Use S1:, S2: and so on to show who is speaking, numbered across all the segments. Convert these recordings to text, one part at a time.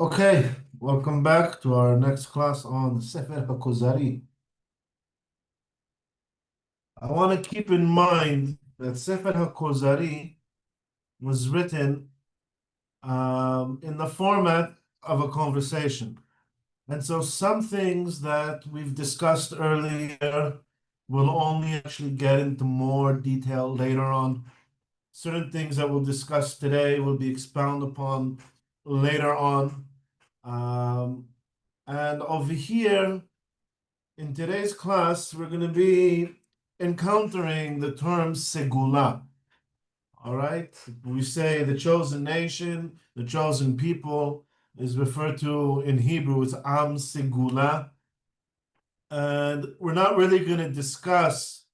S1: Okay, welcome back to our next class on Sefer HaKuzari. I want to keep in mind that Sefer HaKuzari was written in the format of a conversation. And so some things that we've discussed earlier will only actually get into more detail later on. Certain things that we'll discuss today will be expounded upon later on. And over here, in today's class, we're going to be encountering the term segula. All right. We say the chosen nation, the chosen people is referred to in Hebrew as Am Segula. And we're not really going to discuss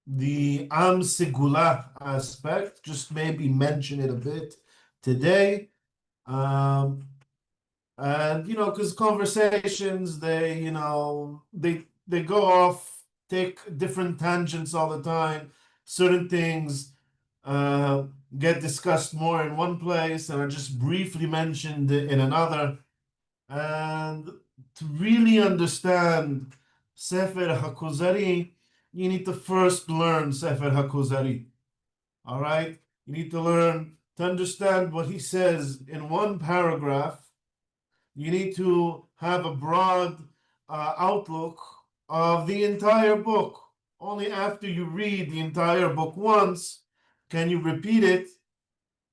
S1: the Am Segula aspect, just maybe mention it a bit today. And because conversations, they go off, take different tangents all the time. Certain things uh, get discussed more in one place and are just briefly mentioned in another. And to really understand Sefer HaKuzari, you need to first learn Sefer HaKuzari. All right? You need to learn to understand what he says in one paragraph. You need to have a broad outlook of the entire book. Only after you read the entire book once can you repeat it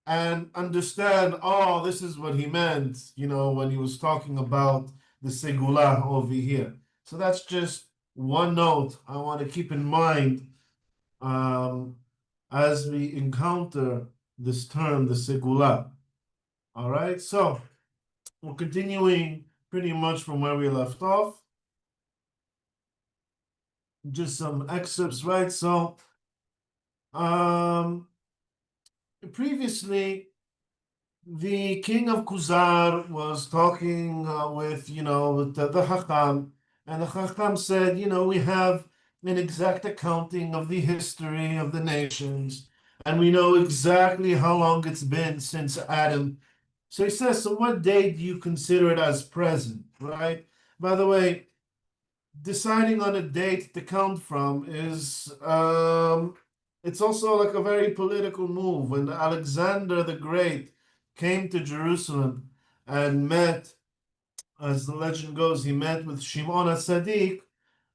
S1: and understand, oh, this is what he meant, when he was talking about the segula over here. So that's just one note I want to keep in mind as we encounter this term, the segula. All right, so we're continuing pretty much from where we left off. Just some excerpts, right? So, previously, the king of Kuzar was talking with the Chacham, and the Chacham said, we have an exact accounting of the history of the nations, and we know exactly how long it's been since Adam. So he says, so what day do you consider it as present, right? By the way, deciding on a date to count from is it's also like a very political move. When Alexander the Great came to Jerusalem and met, as the legend goes, he met with Shimon HaTzadik,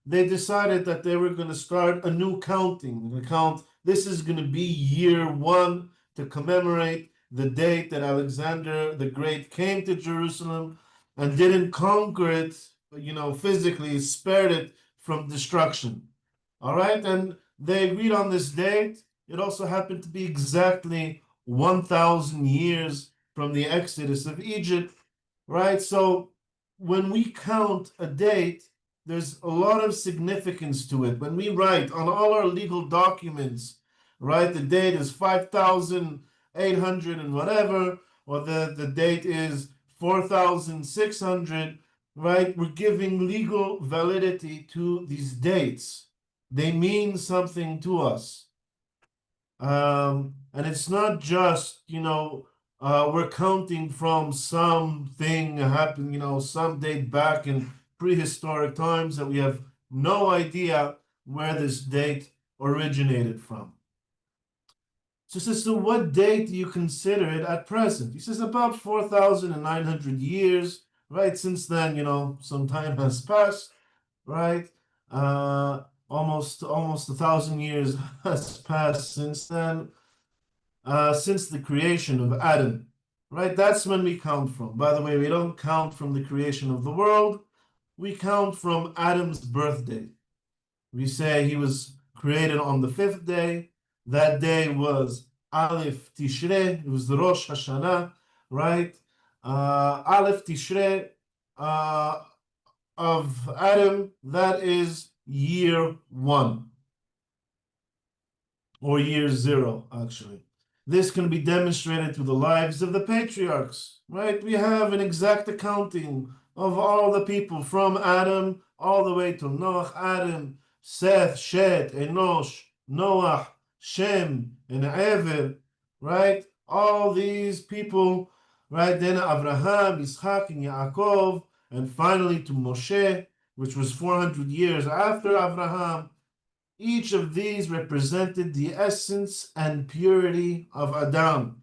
S1: they decided that they were going to start a new counting. The count, this is going to be year one to commemorate the date that Alexander the Great came to Jerusalem and didn't conquer it, physically, spared it from destruction. All right, and they agreed on this date. It also happened to be exactly 1,000 years from the exodus of Egypt, right? So when we count a date, there's a lot of significance to it. When we write on all our legal documents, right, the date is 5,800 and whatever, or the date is 4,600, right? We're giving legal validity to these dates. They mean something to us. And it's not just, we're counting from something happened, some date back in prehistoric times that we have no idea where this date originated from. So he says, so what date do you consider it at present? He says about 4,900 years, right? Since then, some time has passed, right? Almost 1,000 years has passed since then, since the creation of Adam, right? That's when we count from. By the way, we don't count from the creation of the world. We count from Adam's birthday. We say he was created on the fifth day. That day was Aleph Tishrei. It was the Rosh Hashanah, right? Aleph Tishrei of Adam, that is year one, or year zero, actually. This can be demonstrated through the lives of the patriarchs, right? We have an exact accounting of all the people from Adam all the way to Noach, Adam, Seth, Shet, Enosh, Noach, Shem, and Ever, right? All these people right? Then Abraham, Yitzchak, and Yaakov, and finally to Moshe, which was 400 years after Abraham. Each of these represented the essence and purity of Adam.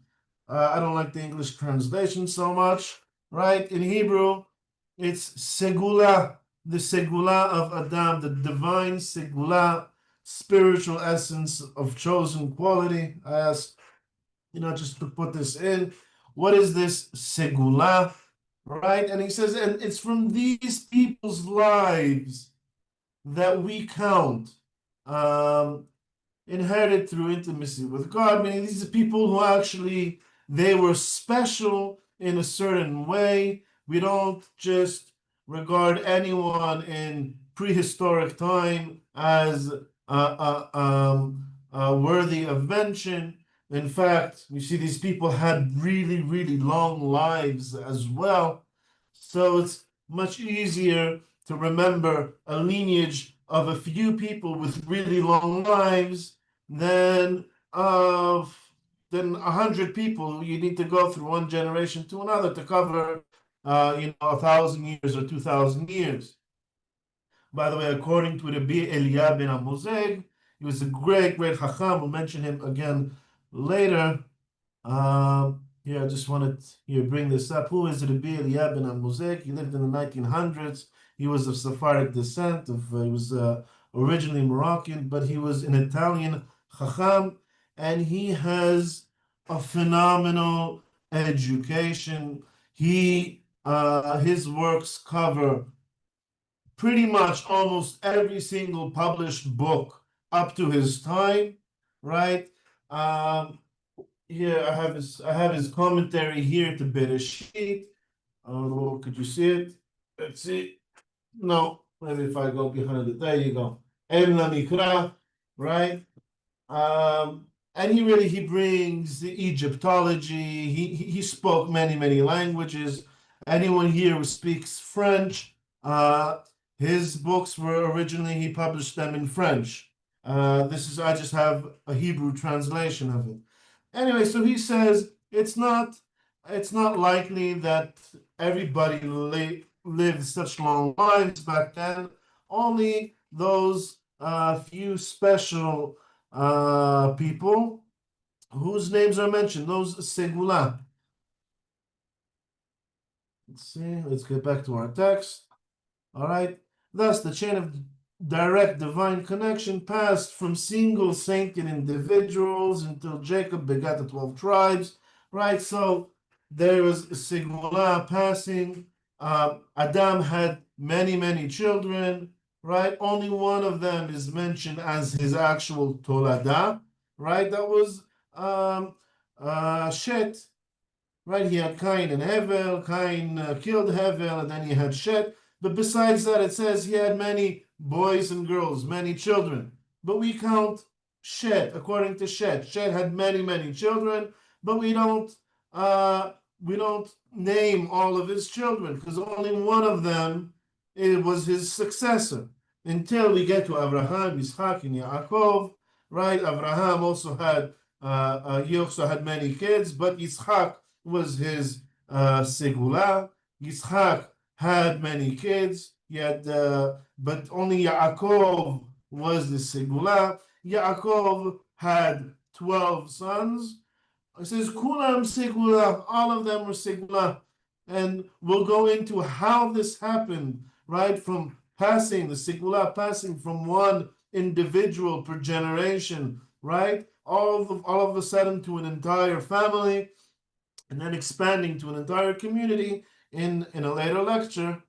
S1: I don't like the English translation so much, right? In Hebrew, it's Segula, the Segula of Adam, the divine Segula, spiritual essence of chosen quality. I asked, just to put this in, what is this Segula, right? And he says, and it's from these people's lives that we count. Um, Inherited through intimacy with God, meaning these are people who actually they were special in a certain way. We don't just regard anyone in prehistoric time as worthy of mention. In fact, we see these people had really, really long lives as well. So it's much easier to remember a lineage of a few people with really long lives than of than 100 people you need to go through one generation to another to cover 1,000 years or 2,000 years. By the way, according to Rabbi Eliyahu ben Amozeg, he was a great, great Chacham. We'll mention him again later. Here, I just wanted to bring this up. Who is Rabbi Eliyahu ben Amozeg? He lived in the 1900s. He was of Sephardic descent. He was originally Moroccan, but he was an Italian Chacham, and he has a phenomenal education. His works cover pretty much almost every single published book up to his time, right? Here I have his commentary here to Bereshit. Could you see it? Let's see. No, maybe if I go behind it, there you go. El Mikra, right? And he brings the Egyptology. He spoke many languages. Anyone here who speaks French, his books were originally he published them in French. I just have a Hebrew translation of it. Anyway, so he says it's not likely that everybody lived such long lives back then. Only those few special people whose names are mentioned, those Segula. Let's see, let's get back to our text. All right. Thus, the chain of direct divine connection passed from single sainted individuals until Jacob begat the 12 tribes. Right. So there was Segula passing. Adam had many children. Right. Only one of them is mentioned as his actual Tolada. Right. That was Shet. Right, he had Cain and Hevel. Cain killed Hevel, and then he had Shet. But besides that, it says he had many boys and girls, many children. But we count Shet according to Shet. Shet had many children, but we don't name all of his children because only one of them was his successor until we get to Abraham, Yitzchak, and Yaakov. Right, Abraham also had he also had many kids, but Yitzchak was his segula. Yitzchak had many kids. He had, but only Yaakov was the segula. Yaakov had 12 sons. It says Kulam segula. All of them were segula, and we'll go into how this happened. Right, from passing the segula, passing from one individual per generation. Right, all of a sudden to an entire family, and then expanding to an entire community in a later lecture.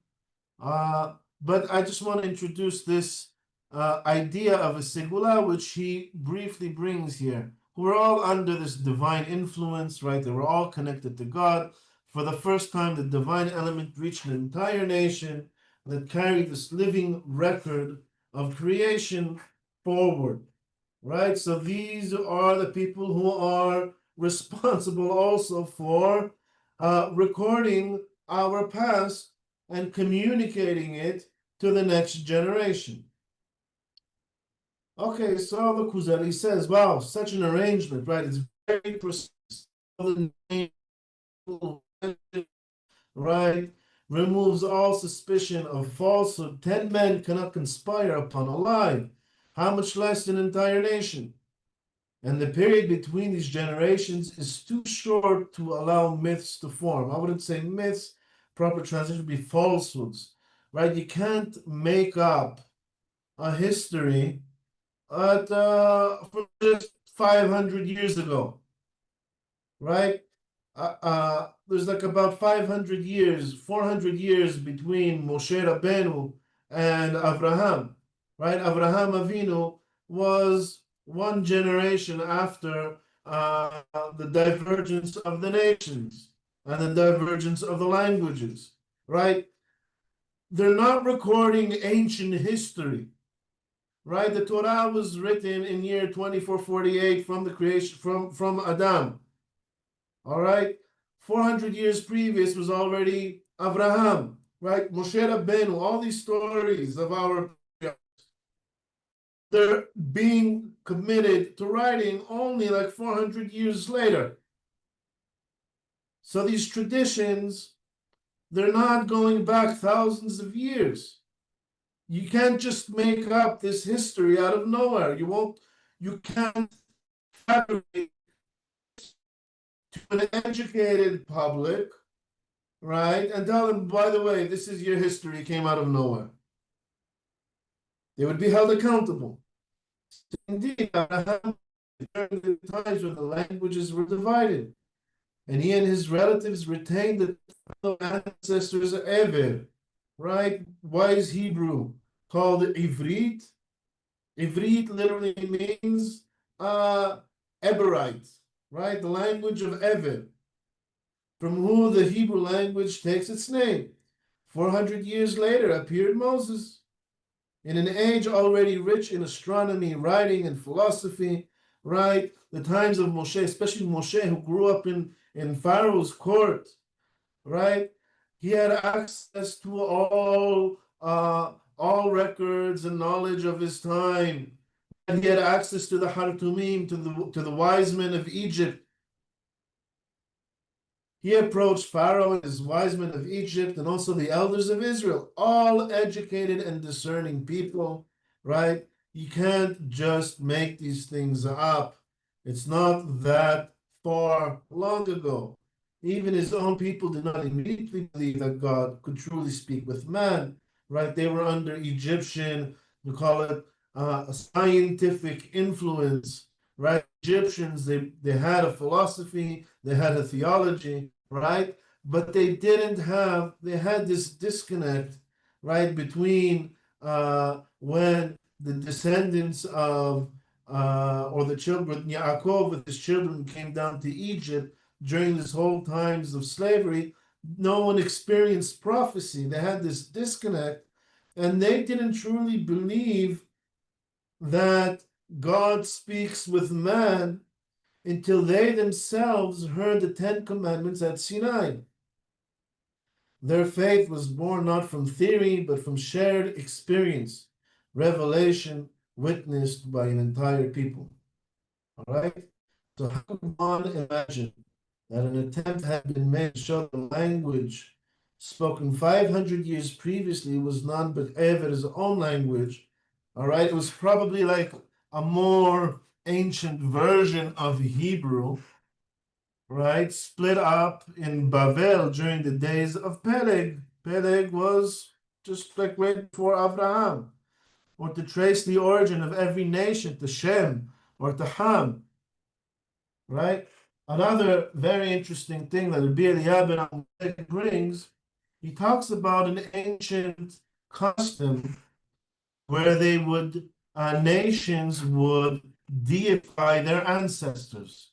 S1: But I just want to introduce this idea of a segula, which he briefly brings here. We're all under this divine influence, right? They were all connected to God. For the first time, the divine element reached an entire nation that carried this living record of creation forward, right? So these are the people who are responsible also for recording our past and communicating it to the next generation. Okay, so the Kuzari says, wow, such an arrangement, right? It's very precise. right? Removes all suspicion of falsehood. 10 men cannot conspire upon a lie. How much less an entire nation? And the period between these generations is too short to allow myths to form. I wouldn't say myths, proper translation would be falsehoods, right? You can't make up a history from just 500 years ago, right? There's like about 500 years, 400 years between Moshe Rabbeinu and Abraham, right? Abraham Avinu was one generation after the divergence of the nations and the divergence of the languages, right? They're not recording ancient history, right? The Torah was written in year 2448 from the creation, from Adam. All right, 400 years previous was already Abraham, right? Moshe Rabbeinu, all these stories of our, they're being committed to writing only like 400 years later. So these traditions, they're not going back thousands of years. You can't just make up this history out of nowhere. You can't fabricate to an educated public, right? And tell them, by the way, this is your history, it came out of nowhere. They would be held accountable. Indeed, Abraham, during the times when the languages were divided, and he and his relatives retained the ancestors of Eber, right? Wise Hebrew called Ivrit. Ivrit literally means Eberite, right? The language of Eber, from whom the Hebrew language takes its name. 400 years later appeared Moses. In an age already rich in astronomy, writing, and philosophy, right? The times of Moshe, especially Moshe, who grew up in Pharaoh's court, right? He had access to all records and knowledge of his time. And he had access to the Hartumim, to the wise men of Egypt. He approached Pharaoh and his wise men of Egypt and also the elders of Israel, all educated and discerning people, right? You can't just make these things up. It's not that far long ago. Even his own people did not immediately believe that God could truly speak with man, right? They were under Egyptian, we call it a scientific influence, right? Egyptians, they had a philosophy, they had a theology, right? But they had this disconnect, right, between when the descendants of or the children, Yaakov with his children came down to Egypt during this whole times of slavery. No one experienced prophecy. They had this disconnect, and they didn't truly believe that God speaks with man until they themselves heard the 10 Commandments at Sinai. Their faith was born not from theory, but from shared experience, revelation witnessed by an entire people. All right? So how can one imagine that an attempt had been made to show the language spoken 500 years previously was none but Eber's own language? All right? It was probably like a more ancient version of Hebrew, right? Split up in Babel during the days of Peleg. Peleg was just like right before Abraham. Or to trace the origin of every nation to Shem or to Ham, right? Another very interesting thing that Rabbi Eliyahu brings, he talks about an ancient custom where nations would deify their ancestors,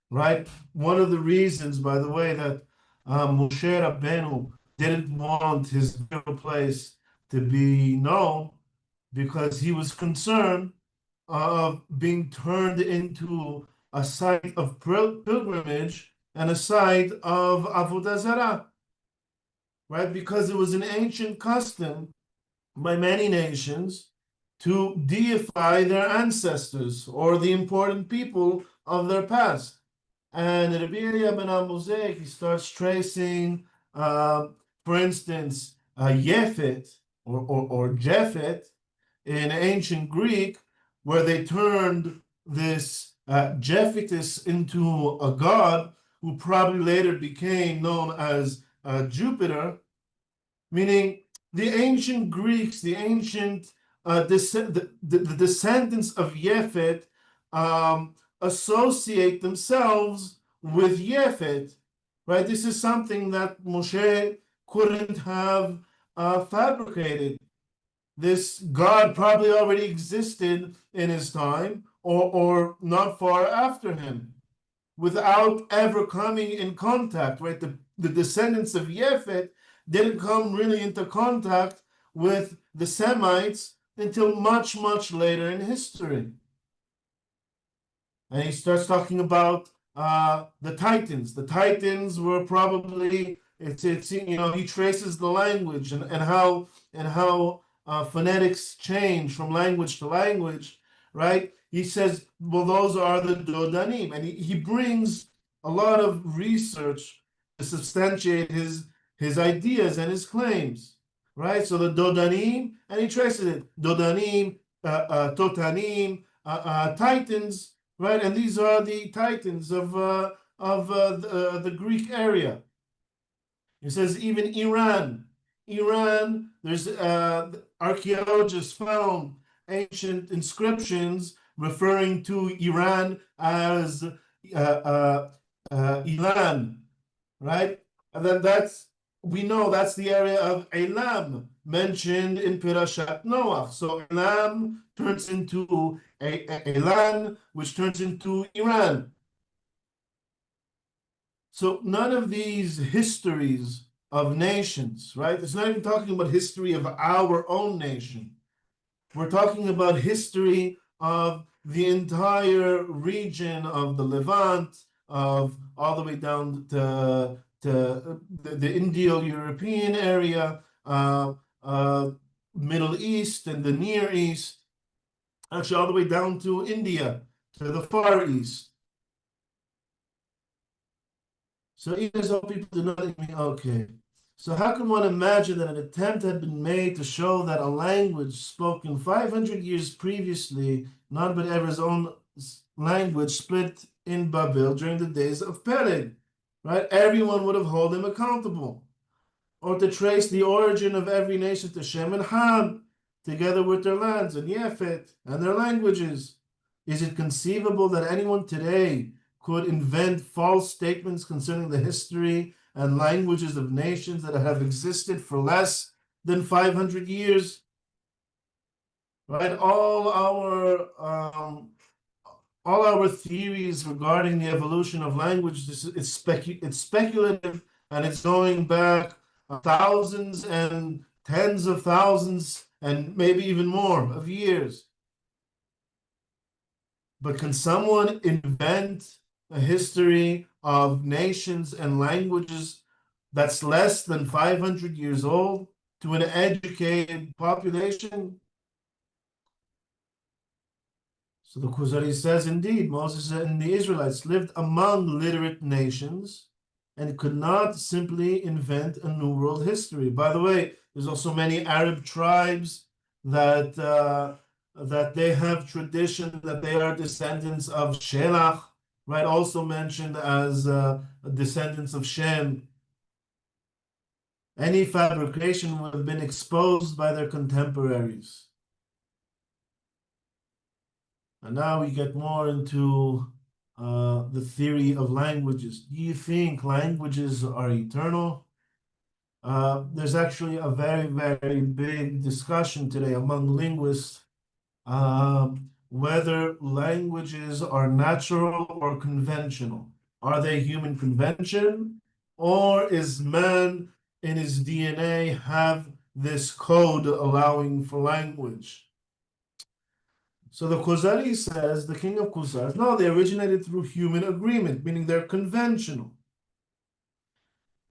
S1: right? One of the reasons, by the way, that Moshe Rabbeinu didn't want his burial place to be known, because he was concerned of being turned into a site of pilgrimage and a site of avodah zarah, right? Because it was an ancient custom by many nations to deify their ancestors or the important people of their past. And Rabbi ben Mosaic, he starts tracing, uh, for instance, Yefet or Japhet in ancient Greek, where they turned this Japhetus into a god who probably later became known as Jupiter, meaning the ancient Greeks, the ancient the descendants of Yefet associate themselves with Yefet, right? This is something that Moshe couldn't have fabricated. This God probably already existed in his time or not far after him without ever coming in contact, right? The descendants of Yefet didn't come really into contact with the Semites until much, much later in history. And he starts talking about the Titans. The Titans were probably it's he traces the language and how phonetics change from language to language, right? He says, well, those are the Dodanim, and he brings a lot of research to substantiate his ideas and his claims, right? So the Dodanim, and he traces it: Dodanim, Totanim, Titans, right? And these are the Titans of the Greek area. He says even Iran, there's archaeologists found ancient inscriptions referring to Iran as Ilan, right? And then we know that's the area of Elam mentioned in Pirashat Noach. So Elam turns into Elan, which turns into Iran. So none of these histories of nations, right? It's not even talking about history of our own nation. We're talking about history of the entire region of the Levant, of all the way down to the Indo-European area, Middle East and the Near East, actually all the way down to India, to the Far East. So even though people do not even, okay. So how can one imagine that an attempt had been made to show that a language spoken 500 years previously, none but ever's own language, split in Babel during the days of Peleg, right? Everyone would have held him accountable. Or to trace the origin of every nation to Shem and Ham, together with their lands, and Yefet, and their languages. Is it conceivable that anyone today could invent false statements concerning the history and languages of nations that have existed for less than 500 years? Right? All our theories regarding the evolution of language, it's speculative, and it's going back thousands and tens of thousands and maybe even more of years. But can someone invent a history of nations and languages that's less than 500 years old to an educated population? So the Kuzari says, indeed, Moses and the Israelites lived among literate nations and could not simply invent a new world history. By the way, there's also many Arab tribes that that they have tradition that they are descendants of Shelach, right? Also mentioned as descendants of Shem. Any fabrication would have been exposed by their contemporaries. And now we get more into the theory of languages. Do you think languages are eternal? There's actually a very, very big discussion today among linguists whether languages are natural or conventional. Are they human convention, or is man in his DNA have this code allowing for language? So the Kuzari says, the king of Kuzari, no, they originated through human agreement, meaning they're conventional.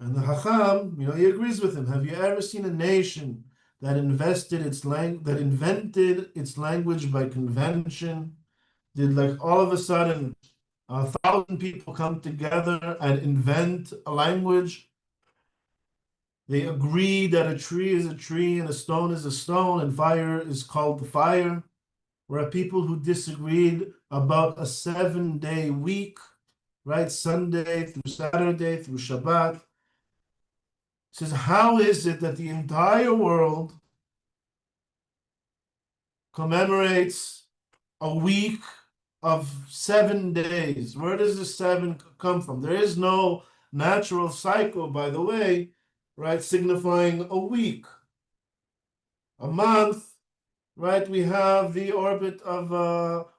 S1: And the Hacham, he agrees with him. Have you ever seen a nation that invented its language by convention? Did like all of a sudden 1,000 people come together and invent a language. They agree that a tree is a tree and a stone is a stone and fire is called the fire. There are people who disagreed about a 7-day week, right? Sunday through Saturday through Shabbat. It says, how is it that the entire world commemorates a week of 7 days? Where does the seven come from? There is no natural cycle, by the way, right? Signifying a week, a month, right? We have the orbit of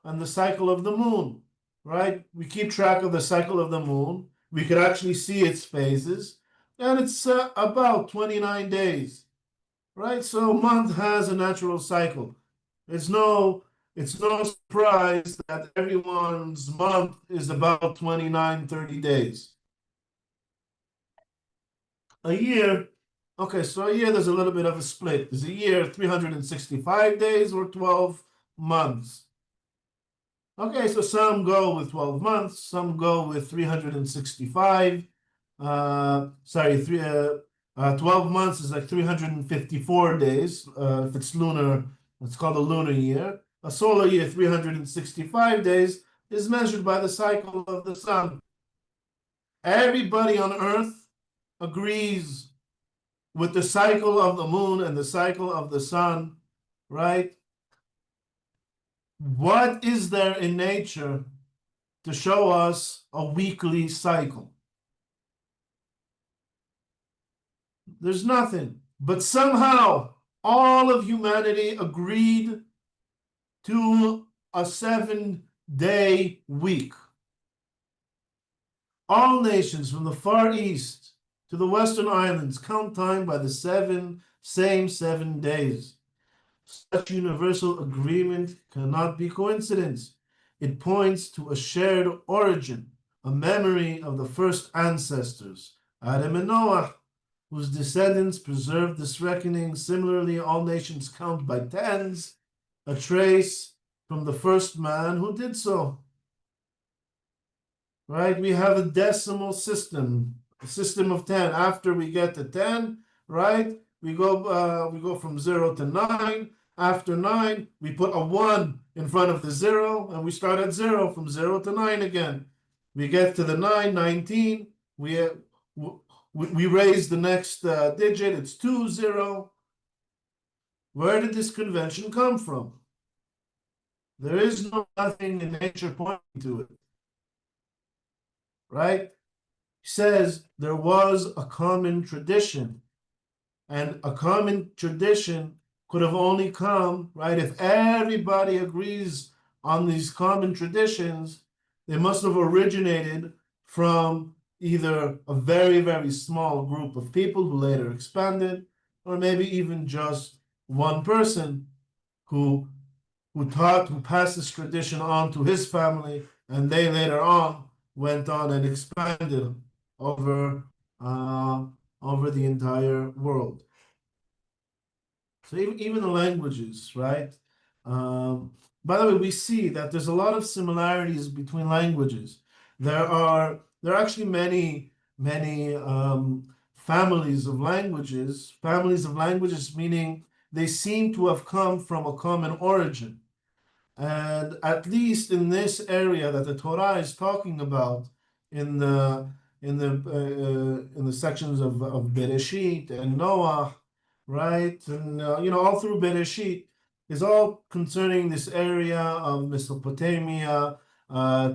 S1: and the cycle of the moon, right? We keep track of the cycle of the moon. We could actually see its phases, and it's about 29 days, right? So a month has a natural cycle. It's no surprise that everyone's month is about 29, 30 days. A year, okay, so a year there's a little bit of a split. Is a year 365 days or 12 months? Okay, so some go with 12 months, some go with 365. 12 months is like 354 days. If it's lunar, it's called a lunar year. A solar year, 365 days, is measured by the cycle of the sun. Everybody on Earth agrees with the cycle of the moon and the cycle of the sun, right? What is there in nature to show us a weekly cycle? There's nothing. But somehow all of humanity agreed to a 7-day week. All nations from the Far East to the Western Islands count time by the same 7 days. Such universal agreement cannot be coincidence. It points to a shared origin, a memory of the first ancestors, Adam and Noah, whose descendants preserved this reckoning. Similarly, all nations count by tens, a trace from the first man who did so. Right? We have a decimal system, a system of 10. After we get to 10, right? We go from 0 to 9. After 9, we put a 1 in front of the 0, and we start at 0 from 0 to 9 again. We get to the 9, 19. We raise the next digit. It's 2, 0. Where did this convention come from? There is nothing in nature pointing to it. Right? He says there was a common tradition, and a common tradition could have only come, right? If everybody agrees on these common traditions, they must have originated from either a very, very small group of people who later expanded, or maybe even just one person who passed this tradition on to his family, and they later on went on and expanded over the entire world. So even the languages, right? By the way, we see that there's a lot of similarities between languages. There are actually many families of languages. Families of languages meaning they seem to have come from a common origin. And at least in this area that the Torah is talking about, in the sections of Bereshit and Noah, right, and all through Bereshit, is all concerning this area of Mesopotamia,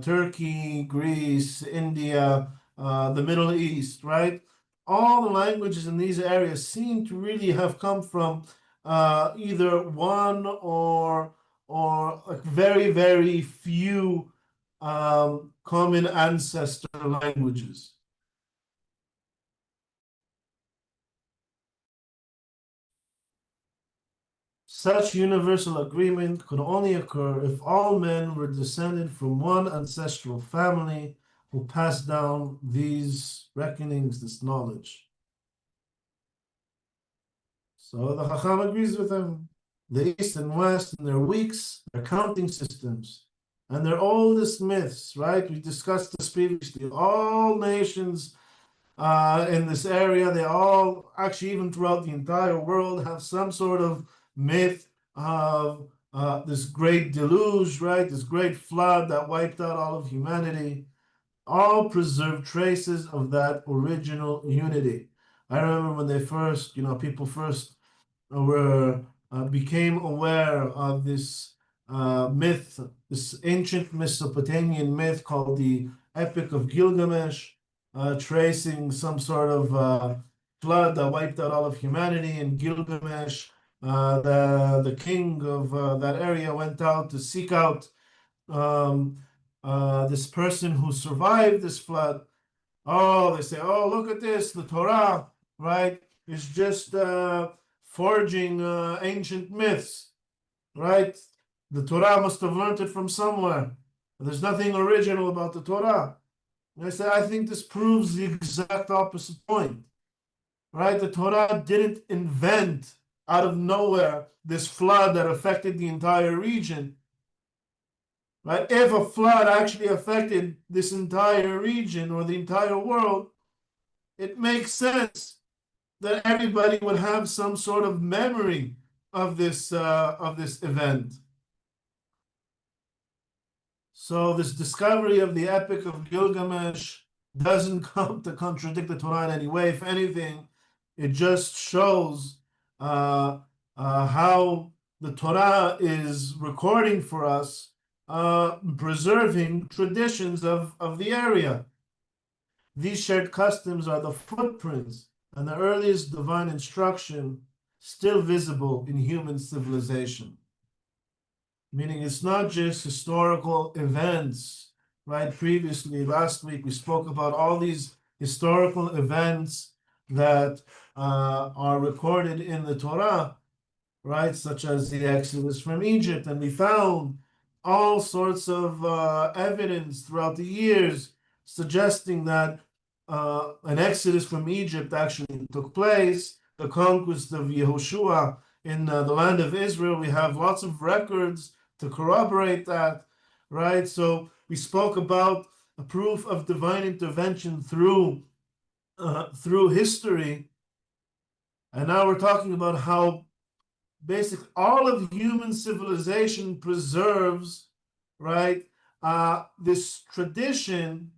S1: Turkey, Greece, India, the Middle East, right? All the languages in these areas seem to really have come from either one or like very, very few common ancestor languages. Such universal agreement could only occur if all men were descended from one ancestral family who passed down these reckonings, this knowledge. So the Chacham agrees with him. The East and West and their weeks, their counting systems, and their oldest myths, right? We discussed this previously. All nations in this area, they all, actually, even throughout the entire world, have some sort of myth of this great deluge, right? This great flood that wiped out all of humanity. All preserve traces of that original unity. I remember when they first, people first were became aware of this myth, this ancient Mesopotamian myth called the Epic of Gilgamesh, tracing some sort of flood that wiped out all of humanity. And Gilgamesh, the king of that area, went out to seek out um, this person who survived this flood. Oh, they say, oh, look at this, the Torah, right, is just forging ancient myths, right? The Torah must have learned it from somewhere. There's nothing original about the Torah. And I say, I think this proves the exact opposite point, right? The Torah didn't invent out of nowhere this flood that affected the entire region. Right? If a flood actually affected this entire region or the entire world, it makes sense that everybody would have some sort of memory of this event. So this discovery of the Epic of Gilgamesh doesn't come to contradict the Torah in any way. If anything, it just shows how the Torah is recording for us, preserving traditions of the area. These shared customs are the footprints and the earliest divine instruction still visible in human civilization. Meaning it's not just historical events, right? Previously, last week, we spoke about all these historical events that are recorded in the Torah, right? Such as the Exodus from Egypt. And we found all sorts of evidence throughout the years suggesting that an exodus from Egypt actually took place, the conquest of Yehoshua in the land of Israel. We have lots of records to corroborate that, right? So we spoke about a proof of divine intervention through history, and now we're talking about how basically all of human civilization preserves, right, this tradition,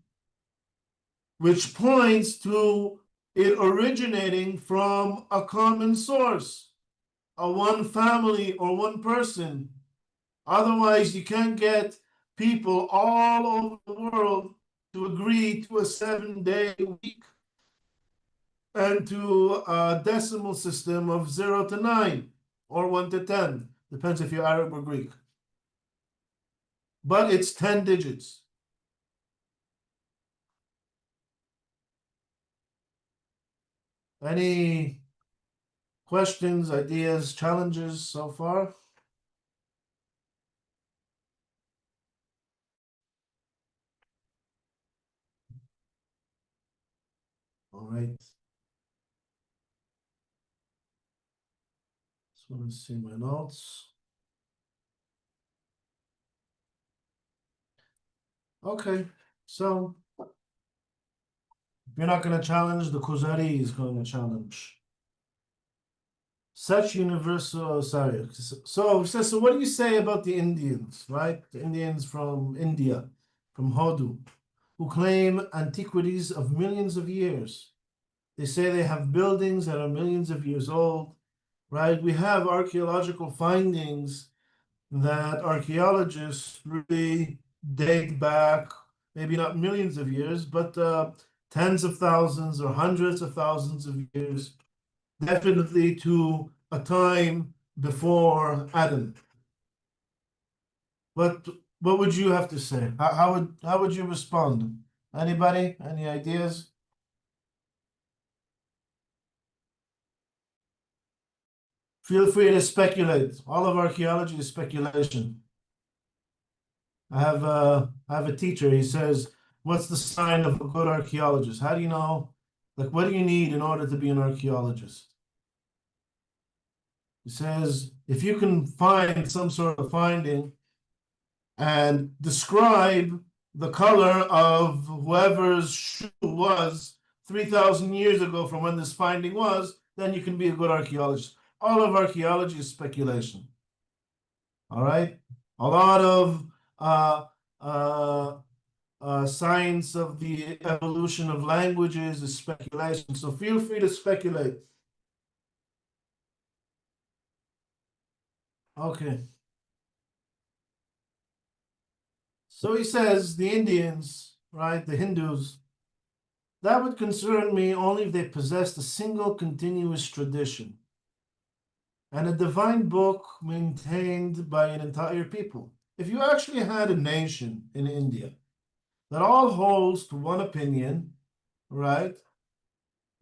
S1: which points to it originating from a common source, a one family or one person. Otherwise, you can't get people all over the world to agree to a 7-day week and to a decimal system of 0 to 9 or 1 to 10. Depends if you're Arab or Greek. But it's 10 digits. Any questions, ideas, challenges so far? All right. Just want to see my notes. Okay, so if you're not going to challenge, the Kuzari is going to challenge. Such universal, sorry. So what do you say about the Indians, right? The Indians from India, from Hodu, who claim antiquities of millions of years. They say they have buildings that are millions of years old, right? We have archaeological findings that archaeologists really date back, maybe not millions of years, but tens of thousands or hundreds of thousands of years, definitely to a time before Adam. But what would you have to say? How would you respond? Anybody? Any ideas? Feel free to speculate. All of archaeology is speculation. I have a teacher. He says, "What's the sign of a good archaeologist? How do you know? Like, what do you need in order to be an archaeologist?" He says, if you can find some sort of finding and describe the color of whoever's shoe was 3,000 years ago from when this finding was, then you can be a good archaeologist. All of archaeology is speculation. All right? A lot of uh, uh, science of the evolution of languages is speculation. So feel free to speculate. Okay. So he says the Indians, right, the Hindus, that would concern me only if they possessed a single continuous tradition and a divine book maintained by an entire people. If you actually had a nation in India that all holds to one opinion, right,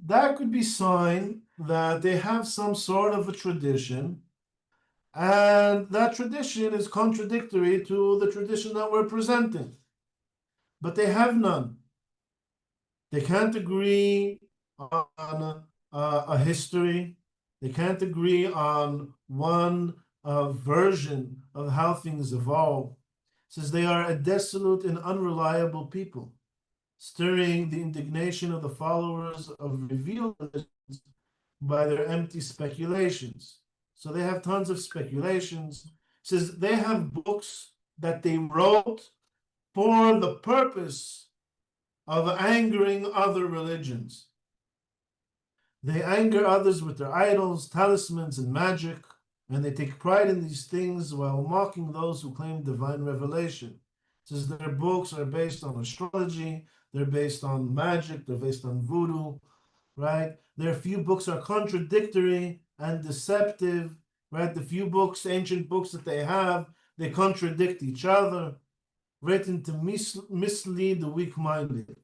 S1: that could be sign that they have some sort of a tradition, and that tradition is contradictory to the tradition that we're presenting. But they have none. They can't agree on a history. They can't agree on one version of how things evolve. It says they are a desolate and unreliable people, stirring the indignation of the followers of revealed religions by their empty speculations. So they have tons of speculations. It says they have books that they wrote for the purpose of angering other religions. They anger others with their idols, talismans, and magic, and they take pride in these things while mocking those who claim divine revelation. It says their books are based on astrology, they're based on magic, they're based on voodoo, right? Their few books are contradictory and deceptive, right? The few books, ancient books that they have, they contradict each other, written to mislead the weak-minded.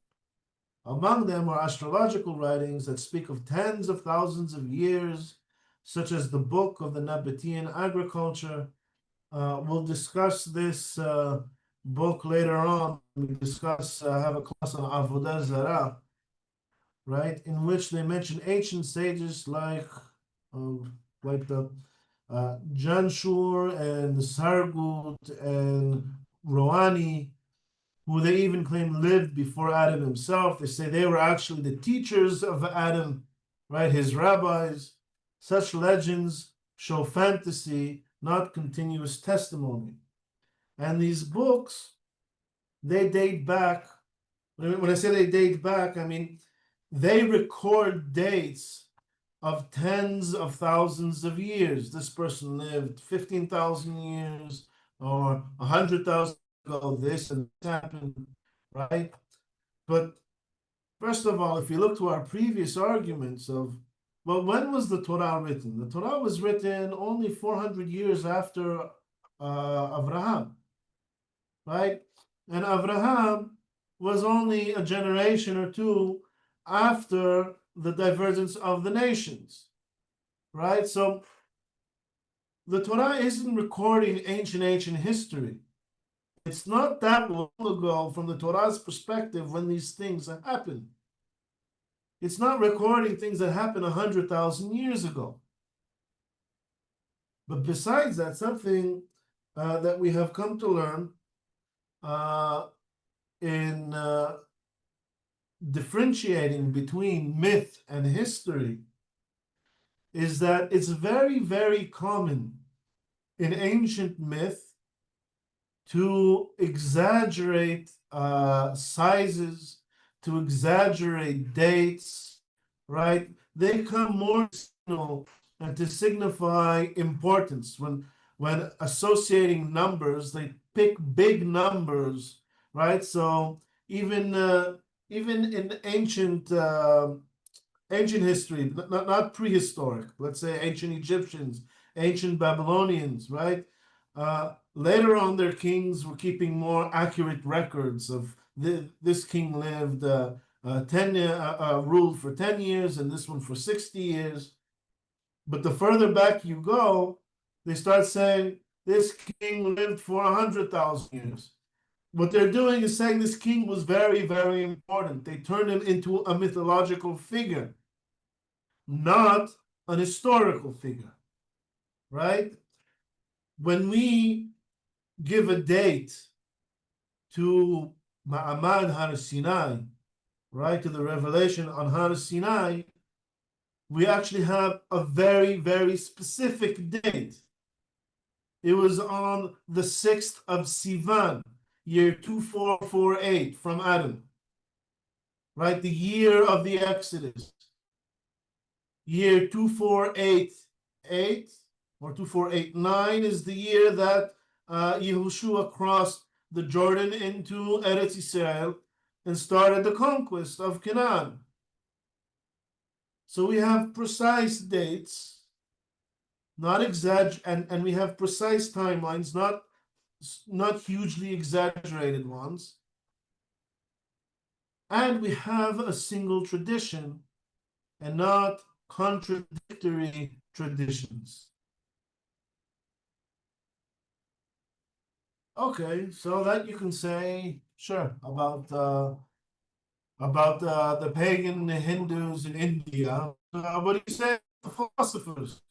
S1: Among them are astrological writings that speak of tens of thousands of years, such as the Book of the Nabatean Agriculture. We'll discuss this book later on. We discuss, have a class on Avodah Zarah, right, in which they mention ancient sages like, wiped up, Janshur and Sargut and Rouhani, who they even claim lived before Adam himself. They say they were actually the teachers of Adam, right? His rabbis. Such legends show fantasy, not continuous testimony. And these books, they date back. When I say they date back, I mean they record dates of tens of thousands of years. This person lived 15,000 years or 100,000 ago, this and this happened, right? But first of all, if you look to our previous arguments of, well, when was the Torah written? The Torah was written only 400 years after Abraham, right? And Abraham was only a generation or two after the divergence of the nations, right? So the Torah isn't recording ancient history. It's not that long ago from the Torah's perspective when these things happen. It's not recording things that happened 100,000 years ago. But besides that, something that we have come to learn in differentiating between myth and history is that it's very, very common in ancient myth to exaggerate sizes, to exaggerate dates, right? They come more and to signify importance. When associating numbers, they pick big numbers, right? So even in ancient history, not prehistoric, let's say ancient Egyptians, ancient Babylonians, right? Later on, their kings were keeping more accurate records of this king lived 10 ruled for 10 years and this one for 60 years. But the further back you go, they start saying this king lived for 100,000 years. What they're doing is saying this king was very, very important. They turn him into a mythological figure, not an historical figure, right? When we give a date to Ma'amad Har Sinai, right, to the revelation on Har Sinai, we actually have a very, very specific date. It was on the 6th of Sivan, year 2448 from Adam, right? The year of the Exodus. Year 2488 or 2489 is the year that Yehoshua crossed the Jordan into Eretz Israel and started the conquest of Canaan. So we have precise dates, not and we have precise timelines, not hugely exaggerated ones. And we have a single tradition and not contradictory traditions. Okay, so that you can say, sure, about the pagan Hindus in India. What do you say the philosophers?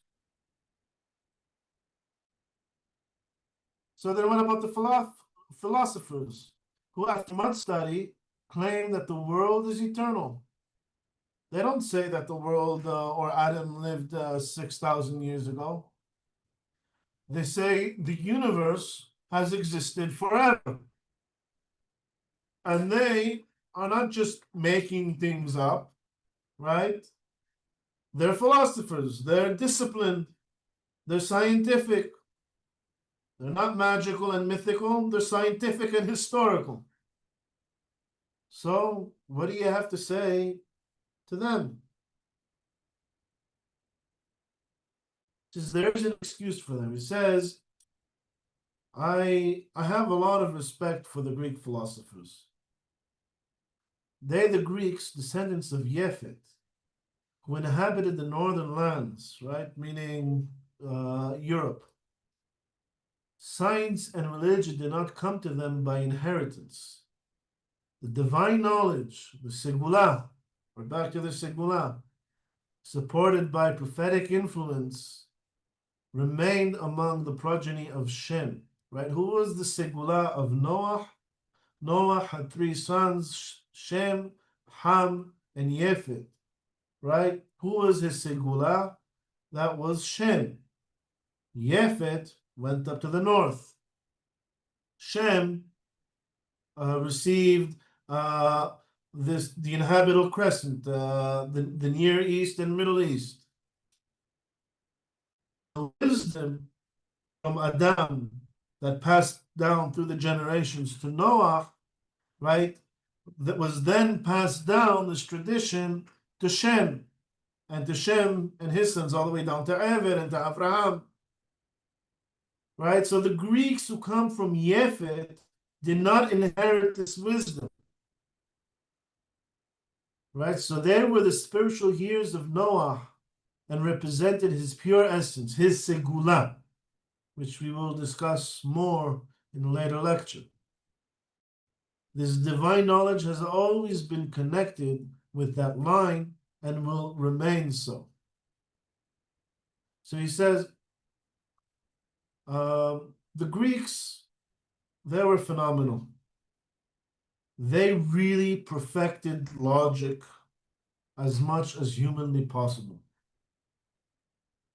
S1: So then what about the philosophers who, after much study, claim that the world is eternal? They don't say that the world or Adam lived 6,000 years ago. They say the universe has existed forever. And they are not just making things up, right? They're philosophers, they're disciplined, they're scientific. They're not magical and mythical, they're scientific and historical. So, what do you have to say to them? Says there's an excuse for them. He says, I have a lot of respect for the Greek philosophers. They, the Greeks, descendants of Yefet, who inhabited the northern lands, right, meaning Europe. Science and religion did not come to them by inheritance. The divine knowledge, the Segula, we're back to the Segula, supported by prophetic influence, remained among the progeny of Shem, right? Who was the Segula of Noah? Noah had 3 sons, Shem, Ham, and Yefet, right? Who was his Segula? That was Shem. Yefet went up to the north. Shem received the inhabitable crescent, the Near East and Middle East. The wisdom from Adam that passed down through the generations to Noah, right, that was then passed down, this tradition, to Shem, and to Shem and his sons all the way down to Ever and to Abraham. Right? So the Greeks who come from Yefet did not inherit this wisdom. Right? So they were the spiritual years of Noah and represented his pure essence, his Segula, which we will discuss more in a later lecture. This divine knowledge has always been connected with that line and will remain so. So he says, the Greeks, they were phenomenal. They really perfected logic as much as humanly possible.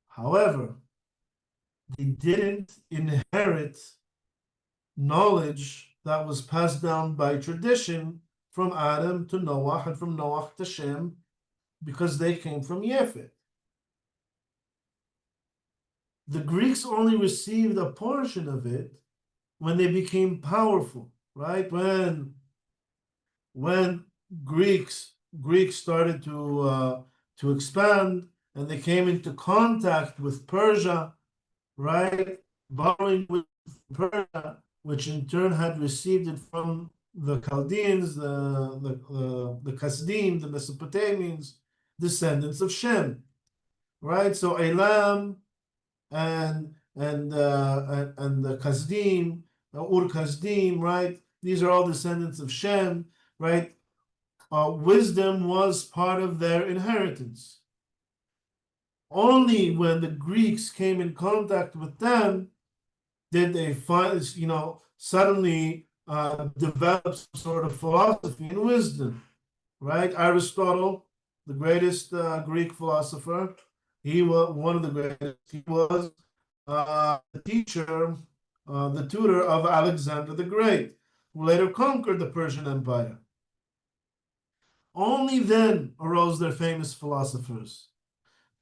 S1: However, they didn't inherit knowledge that was passed down by tradition from Adam to Noah and from Noah to Shem, because they came from Yefet. The Greeks only received a portion of it when they became powerful, right? When Greeks started to expand and they came into contact with Persia, right? Borrowing with Persia, which in turn had received it from the Chaldeans, the Kasdim, the Mesopotamians, descendants of Shem, right? So Elam and the Kasdim, Ur Kasdim, right? These are all descendants of Shem, right? Wisdom was part of their inheritance. Only when the Greeks came in contact with them did they find, suddenly develop some sort of philosophy and wisdom, right? Aristotle, the greatest Greek philosopher, he was one of the greatest. He was the teacher, the tutor of Alexander the Great, who later conquered the Persian Empire. Only then arose their famous philosophers.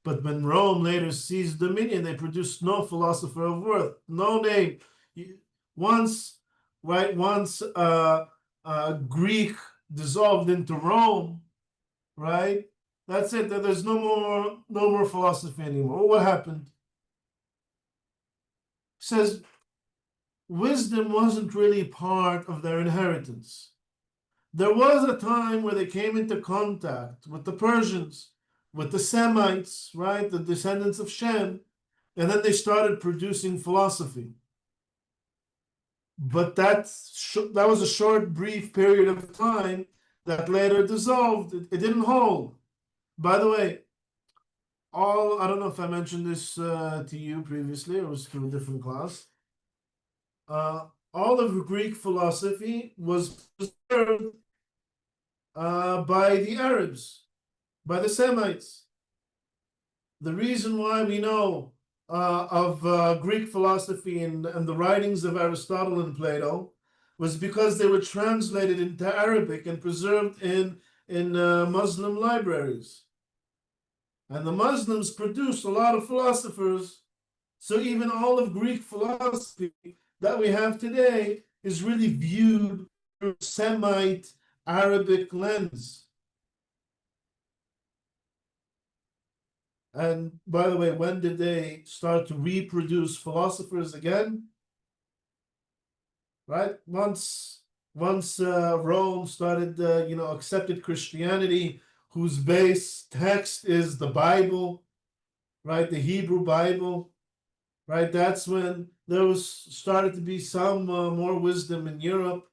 S1: But when Rome later seized dominion, they produced no philosopher of worth, no name. Once, right, Greek dissolved into Rome, right? That's it. There's no more philosophy anymore. What happened? It says wisdom wasn't really part of their inheritance. There was a time where they came into contact with the Persians, with the Semites, right, the descendants of Shem, and then they started producing philosophy. But that was a short, brief period of time that later dissolved. It didn't hold. By the way, I don't know if I mentioned this to you previously, or it was through a different class. All of Greek philosophy was preserved by the Arabs, by the Semites. The reason why we know of Greek philosophy and the writings of Aristotle and Plato was because they were translated into Arabic and preserved in Muslim libraries. And the Muslims produced a lot of philosophers. So even all of Greek philosophy that we have today is really viewed through Semite Arabic lens. And by the way, when did they start to reproduce philosophers again? Right? Once Rome started, accepted Christianity, whose base text is the Bible, right? The Hebrew Bible, right? That's when there started to be some more wisdom in Europe.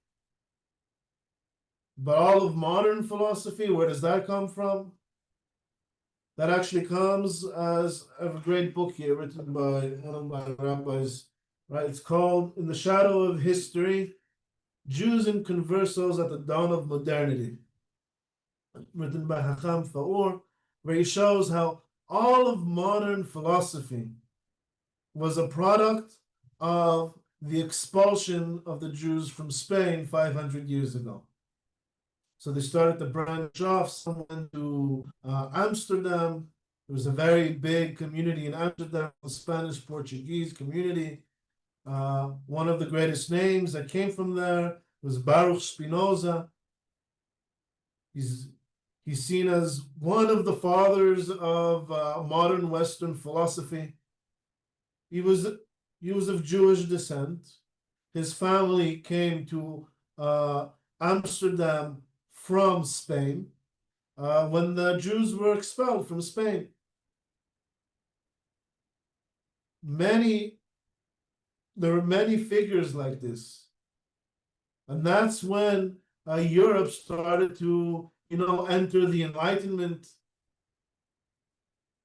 S1: But all of modern philosophy, where does that come from? That actually comes as a great book here written by one of my rabbis, right? It's called In the Shadow of History, Jews and Conversos at the Dawn of Modernity, written by Hacham Faur, where he shows how all of modern philosophy was a product of the expulsion of the Jews from Spain 500 years ago. So they started to branch off. Some went to Amsterdam. There was a very big community in Amsterdam, a Spanish Portuguese community. One of the greatest names that came from there was Baruch Spinoza. He's seen as one of the fathers of modern Western philosophy. He was of Jewish descent. His family came to Amsterdam from Spain when the Jews were expelled from Spain. There were many figures like this. And that's when Europe started to, enter the Enlightenment.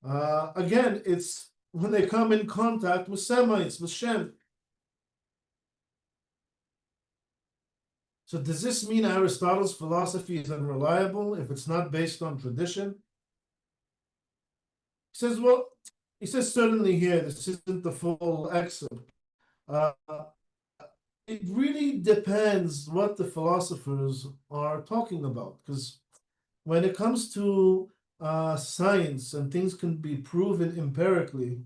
S1: Again, it's when they come in contact with Semites, with Shem. So does this mean Aristotle's philosophy is unreliable if it's not based on tradition? He says certainly here, this isn't the full excerpt. It really depends what the philosophers are talking about, because when it comes to science and things can be proven empirically,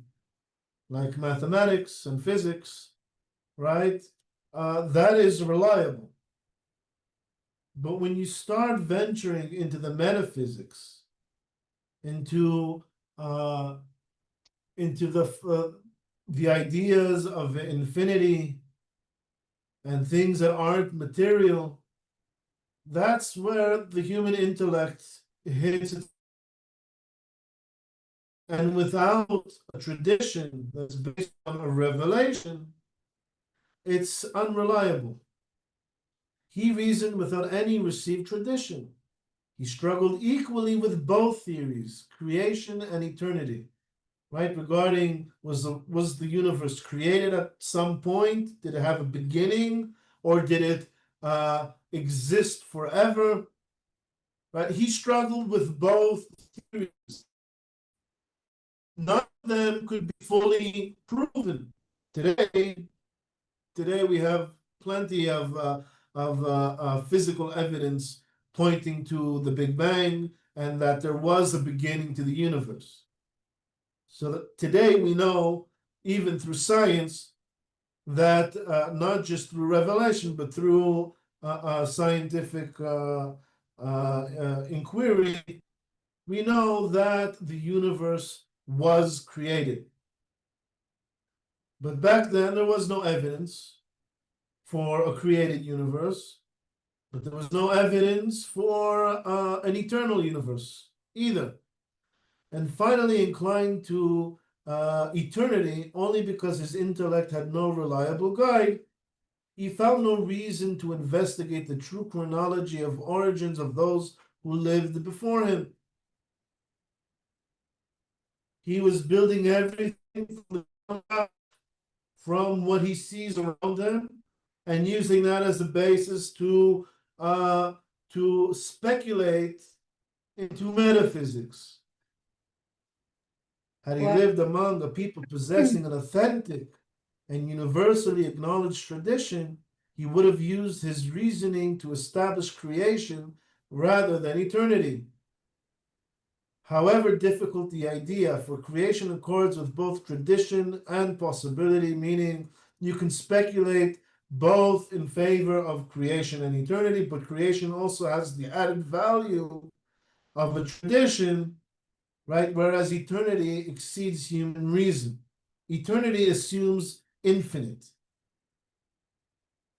S1: like mathematics and physics, right? That is reliable. But when you start venturing into the metaphysics, into the ideas of infinity and things that aren't material, that's where the human intellect hits it. And without a tradition that's based on a revelation, it's unreliable. He reasoned without any received tradition. He struggled equally with both theories, creation and eternity. right? Regarding was the universe created at some point? Did it have a beginning, or did it exist forever? Right? He struggled with both theories. None of them could be fully proven. Today we have plenty of physical evidence pointing to the Big Bang and that there was a beginning to the universe. So that today we know, even through science, that not just through revelation, but through scientific inquiry, we know that the universe was created. But back then, there was no evidence for a created universe, but there was no evidence for an eternal universe either. And finally inclined to eternity only because his intellect had no reliable guide, he found no reason to investigate the true chronology of origins of those who lived before him. He was building everything from what he sees around him and using that as a basis to speculate into metaphysics. Had he lived among a people possessing an authentic and universally acknowledged tradition, he would have used his reasoning to establish creation rather than eternity. However difficult the idea, for creation accords with both tradition and possibility, meaning you can speculate both in favor of creation and eternity, but creation also has the added value of a tradition, right? Whereas eternity exceeds human reason. Eternity assumes infinite.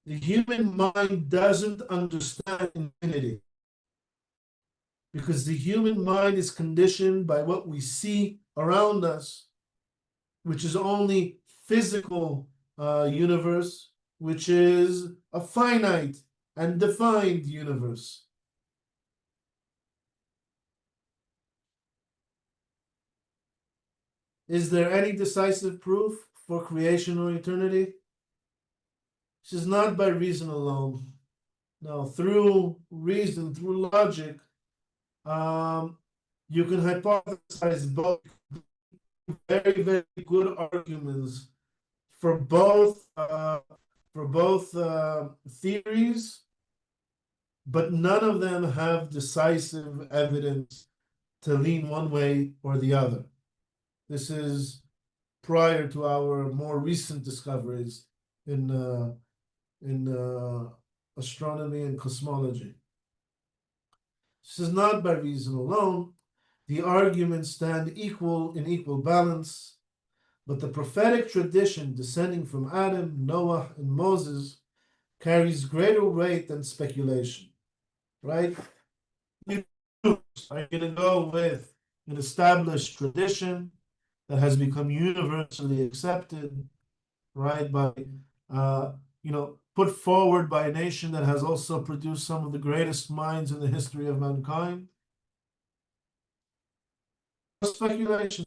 S1: The human mind doesn't understand infinity because the human mind is conditioned by what we see around us, which is only physical universe, which is a finite and defined universe. Is there any decisive proof for creation or eternity? This is not by reason alone. No, through reason, through logic, you can hypothesize both very, very good arguments for both theories, but none of them have decisive evidence to lean one way or the other. This is prior to our more recent discoveries in astronomy and cosmology. This is not by reason alone. The arguments stand equal in equal balance, but the prophetic tradition descending from Adam, Noah, and Moses carries greater weight than speculation, right? I'm going to go with an established tradition that has become universally accepted, right? By put forward by a nation that has also produced some of the greatest minds in the history of mankind. Speculation.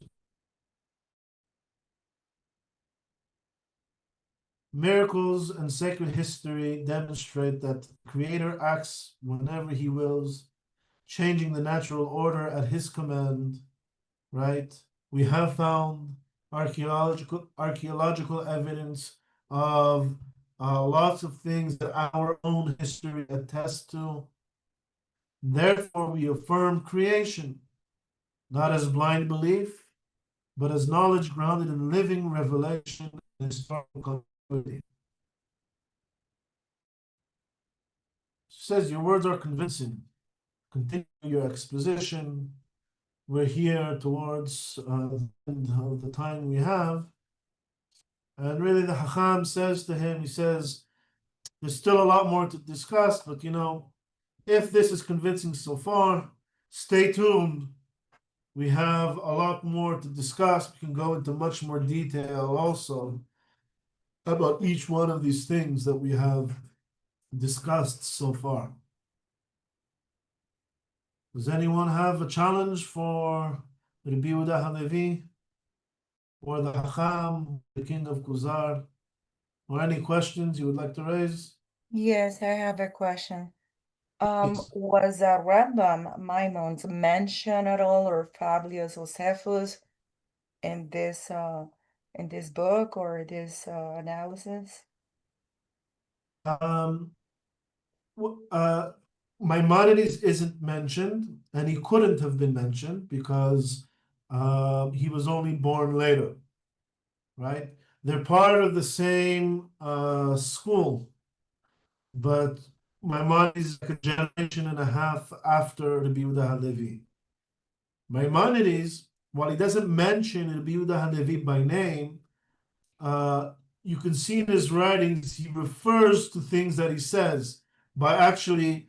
S1: Miracles and sacred history demonstrate that the Creator acts whenever he wills, changing the natural order at his command, right? We have found archaeological evidence of lots of things that our own history attests to. Therefore, we affirm creation, not as blind belief, but as knowledge grounded in living revelation and historical continuity. Says your words are convincing. Continue your exposition. We're here towards the end of the time we have. And really the Chacham says to him, he says, there's still a lot more to discuss, but if this is convincing so far, stay tuned. We have a lot more to discuss. We can go into much more detail also about each one of these things that we have discussed so far. Does anyone have a challenge for Rabbi Yehuda HaLevi? or the Hacham, the king of Kuzar, or any questions you would like to raise?
S2: Yes, I have a question.
S1: Yes.
S2: Was Rambam Maimons mentioned at all, or Fabius Josephus in this book or this analysis?
S1: Um, Maimonides isn't mentioned, and he couldn't have been mentioned because he was only born later, right? They're part of the same school, but Maimonides is like a generation and a half after Rabbi Yehuda HaLevi. Maimonides, while he doesn't mention Rabbi Yehuda HaLevi by name, uh, you can see in his writings he refers to things that he says by actually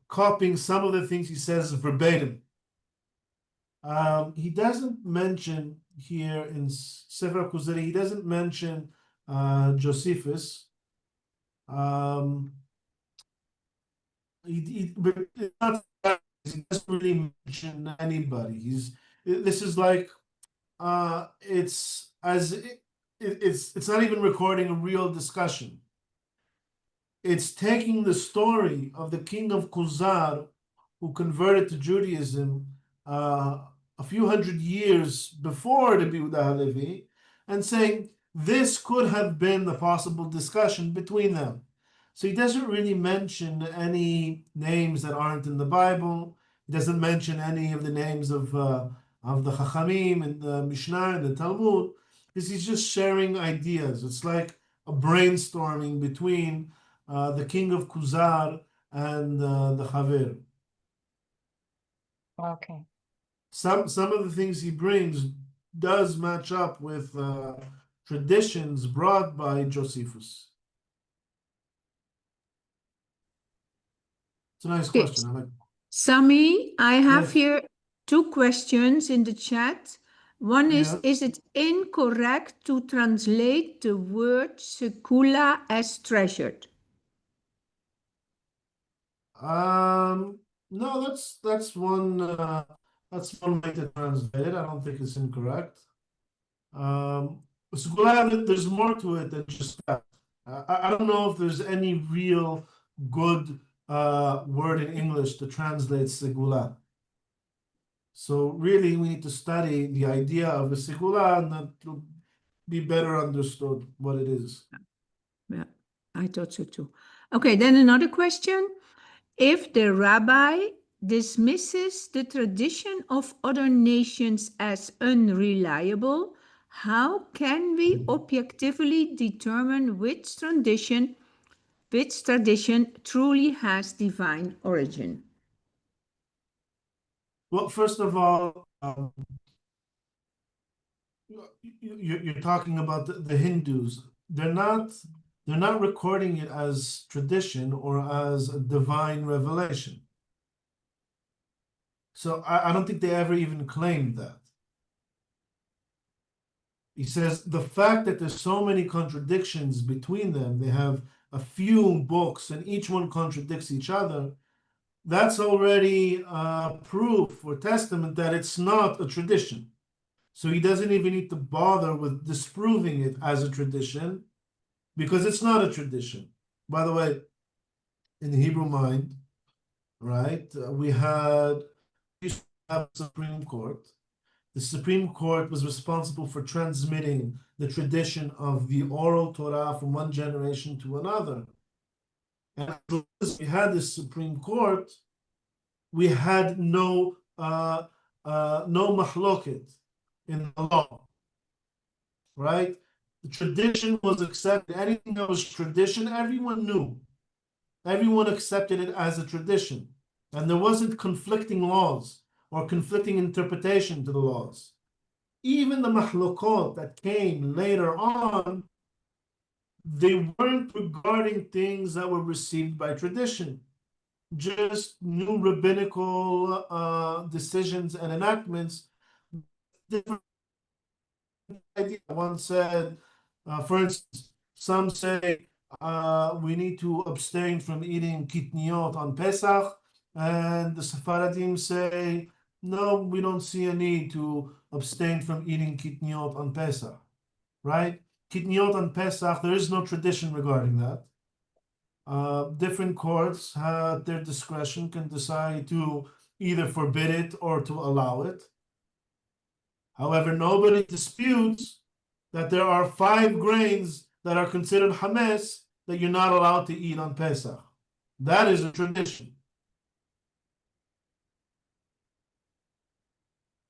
S1: copying some of the things he says verbatim. He doesn't mention here in Sefer Kuzari, he doesn't mention Josephus. But it's not that he doesn't really mention anybody. This is like it's not even recording a real discussion. It's taking the story of the king of Kuzar who converted to Judaism a few hundred years before the Yehuda HaLevi and saying this could have been the possible discussion between them. So he doesn't really mention any names that aren't in the Bible. He doesn't mention any of the names of the Chachamim and the Mishnah and the Talmud, because he's just sharing ideas. It's like a brainstorming between the king of Kuzar and the Haver.
S2: Okay.
S1: Some of the things he brings does match up with traditions brought by Josephus. It's a nice
S3: Okay.
S1: question. I like.
S3: Sami, I have
S1: Yes.
S3: here two questions in the chat. One
S1: Yeah.
S3: is it incorrect to translate the word sekula as treasured?
S1: No, that's one way to translate it. I don't think it's incorrect. Segula, there's more to it than just that. I don't know if there's any real good word in English to translate segula. So really, we need to study the idea of a segula and that to be better understood what it is.
S3: Yeah, I thought so too. Okay, then another question. If the rabbi dismisses the tradition of other nations as unreliable, how can we objectively determine which tradition truly has divine origin?
S1: Well, first of all, you're talking about the Hindus. They're not recording it as tradition or as a divine revelation. So I don't think they ever even claimed that. He says the fact that there's so many contradictions between them, they have a few books and each one contradicts each other, that's already proof or testament that it's not a tradition. So he doesn't even need to bother with disproving it as a tradition because it's not a tradition. By the way, in the Hebrew mind, right, we used to have a Supreme Court. The Supreme Court was responsible for transmitting the tradition of the oral Torah from one generation to another. And as we had this Supreme Court, we had no mahloket in the law, right? The tradition was accepted. Anything that was tradition, everyone knew. Everyone accepted it as a tradition. And there wasn't conflicting laws or conflicting interpretation to the laws. Even the mahlokot that came later on, they weren't regarding things that were received by tradition, just new rabbinical decisions and enactments. Different idea. One said, for instance, some say we need to abstain from eating kitniot on Pesach, and the Sephardim say no, we don't see a need to abstain from eating kitniot on Pesach, right? Kitniot on Pesach, there is no tradition regarding that. Different courts at their discretion can decide to either forbid it or to allow it. However, nobody disputes that there are 5 grains that are considered hametz that you're not allowed to eat on Pesach. That is a tradition.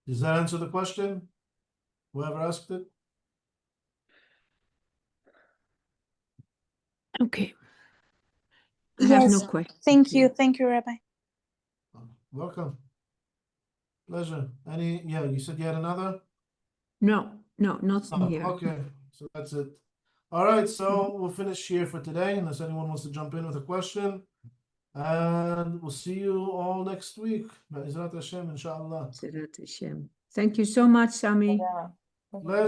S1: Does that answer the question? Whoever asked it?
S3: Okay. I have no
S4: Yes,
S3: question.
S4: thank you, Rabbi.
S1: Welcome. Pleasure. Yeah, you said you had another?
S3: No, not
S1: Oh,
S3: here.
S1: okay, so that's it. All right, so we'll finish here for today, unless anyone wants to jump in with a question. And we'll see you all next week. Be'ezrat Hashem, inshallah.
S3: Zerat Hashem. Thank you so much, Sami.
S2: Yeah.
S1: Pleasure.